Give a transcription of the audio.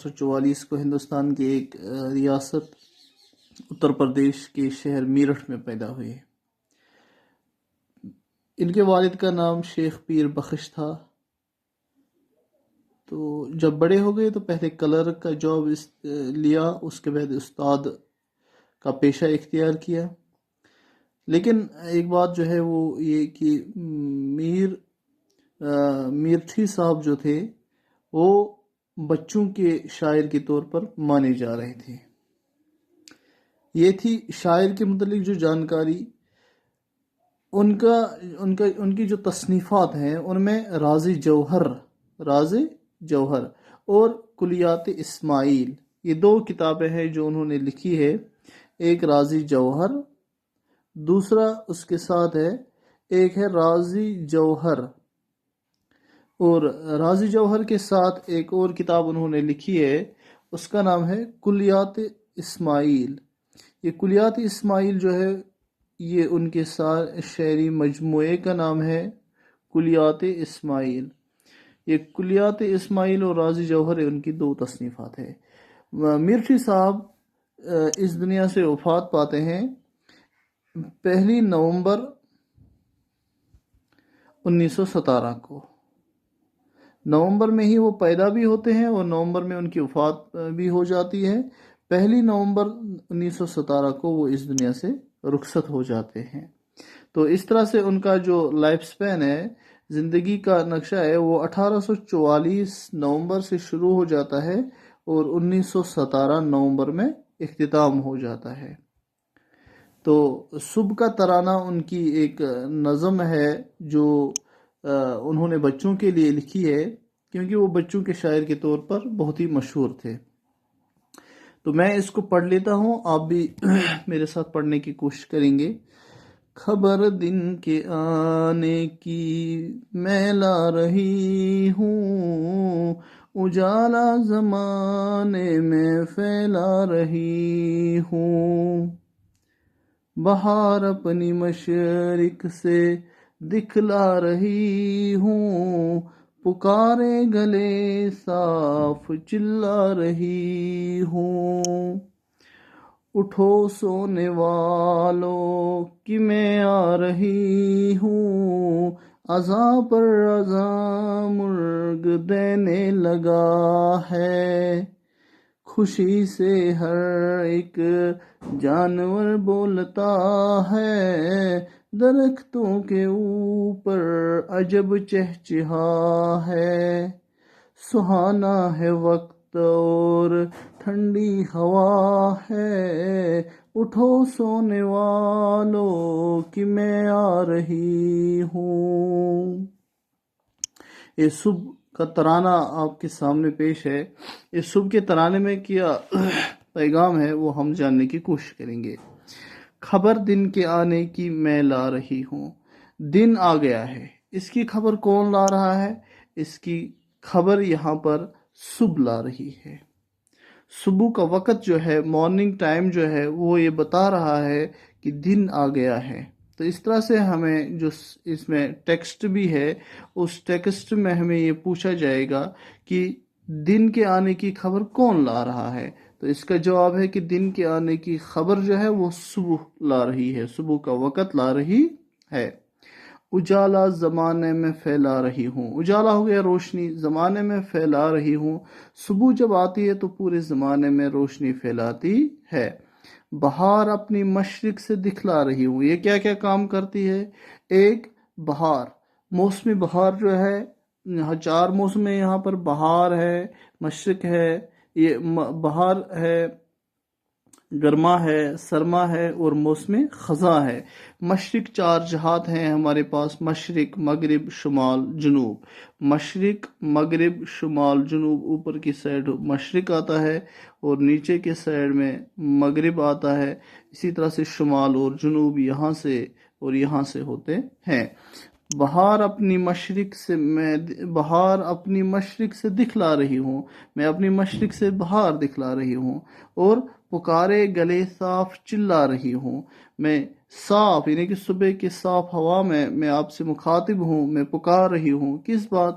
1944 کو ہندوستان کی ایک ریاست اتر پردیش کے شہر میرٹھ میں پیدا ہوئے۔ ان کے والد کا نام شیخ پیر بخش تھا۔ تو جب بڑے ہو گئے تو پہلے کلر کا جاب لیا، اس کے بعد استاد کا پیشہ اختیار کیا۔ لیکن ایک بات جو ہے وہ یہ کہ میرٹھی صاحب جو تھے وہ بچوں کے شاعر کے طور پر مانے جا رہے تھے۔ یہ تھی شاعر کے متعلق جو جانکاری۔ ان کی جو تصنیفات ہیں ان میں راز جوہر اور کلیات اسماعیل، یہ دو کتابیں ہیں جو انہوں نے لکھی ہے۔ ایک رازی جوہر، دوسرا اس کے ساتھ ہے ایک ہے رازی جوہر، اور رازی جوہر کے ساتھ ایک اور کتاب انہوں نے لکھی ہے، اس کا نام ہے کلیات اسماعیل۔ یہ کلیات اسماعیل جو ہے یہ ان کے شعری مجموعے کا نام ہے کلیات اسماعیل۔ یہ کلیات اسماعیل اور رازی جوہر ان کی دو تصنیفات ہیں۔ میرٹھی صاحب اس دنیا سے وفات پاتے ہیں 1 نومبر 1917 کو۔ نومبر میں ہی وہ پیدا بھی ہوتے ہیں اور نومبر میں ان کی وفات بھی ہو جاتی ہے۔ 1 نومبر 1917 کو وہ اس دنیا سے رخصت ہو جاتے ہیں۔ تو اس طرح سے ان کا جو لائف سپین ہے، زندگی کا نقشہ ہے، وہ 1844 نومبر سے شروع ہو جاتا ہے اور 1917 نومبر میں اختتام ہو جاتا ہے۔ تو صبح کا ترانہ ان کی ایک نظم ہے جو انہوں نے بچوں کے لیے لکھی ہے، کیونکہ وہ بچوں کے شاعر کے طور پر بہت ہی مشہور تھے۔ تو میں اس کو پڑھ لیتا ہوں، آپ بھی میرے ساتھ پڑھنے کی کوشش کریں گے۔ خبر دن کے آنے کی میں لا رہی ہوں، اجالا زمانے میں پھیلا رہی ہوں، بہار اپنی مشرق سے دکھلا رہی ہوں، پکارے گلے صاف چلا رہی ہوں، اٹھو سونے والوں کہ میں آ رہی ہوں، عزا پر عزا مرغ دینے لگا ہے، خوشی سے ہر ایک جانور بولتا ہے، درختوں کے اوپر عجب چہچہا ہے، سہانا ہے وقت اور ٹھنڈی ہوا ہے، اٹھو سونے والو کہ میں آ رہی ہوں۔ یہ صبح کا ترانہ آپ کے سامنے پیش ہے۔ اس صبح کے ترانے میں کیا پیغام ہے وہ ہم جاننے کی کوشش کریں گے۔ خبر دن کے آنے کی میں لا رہی ہوں، دن آ گیا ہے۔ اس کی خبر کون لا رہا ہے؟ اس کی خبر یہاں پر صبح لا رہی ہے۔ صبح کا وقت جو ہے، مارننگ ٹائم جو ہے، وہ یہ بتا رہا ہے کہ دن آ گیا ہے۔ تو اس طرح سے ہمیں جو اس میں ٹیکسٹ بھی ہے، اس ٹیکسٹ میں ہمیں یہ پوچھا جائے گا کہ دن کے آنے کی خبر کون لا رہا ہے؟ تو اس کا جواب ہے کہ دن کے آنے کی خبر جو ہے وہ صبح لا رہی ہے، صبح کا وقت لا رہی ہے۔ اجالا زمانے میں پھیلا رہی ہوں، اجالا ہو گیا روشنی، زمانے میں پھیلا رہی ہوں، صبح جب آتی ہے تو پورے زمانے میں روشنی پھیلاتی ہے۔ بہار اپنی مشرق سے دکھلا رہی ہوں، یہ کیا کیا کام کرتی ہے؟ ایک، بہار، موسم بہار جو ہے، 4 موسم میں یہاں پر بہار ہے، مشرق ہے، یہ بہار ہے، گرما ہے، سرما ہے اور موسم خزاں ہے۔ مشرق 4 جہات ہیں ہمارے پاس، مشرق، مغرب، شمال، جنوب۔ مشرق، مغرب، شمال، جنوب، اوپر کی سائڈ مشرق آتا ہے اور نیچے کے سائڈ میں مغرب آتا ہے۔ اسی طرح سے شمال اور جنوب یہاں سے اور یہاں سے ہوتے ہیں۔ بہار اپنی مشرق سے دکھلا رہی ہوں، میں اپنی مشرق سے بہار دکھلا رہی ہوں، اور پکارے گلے صاف چلا رہی ہوں، میں صاف یعنی کہ صبح کی صاف ہوا میں آپ سے مخاطب ہوں، میں پکار رہی ہوں۔ کس بات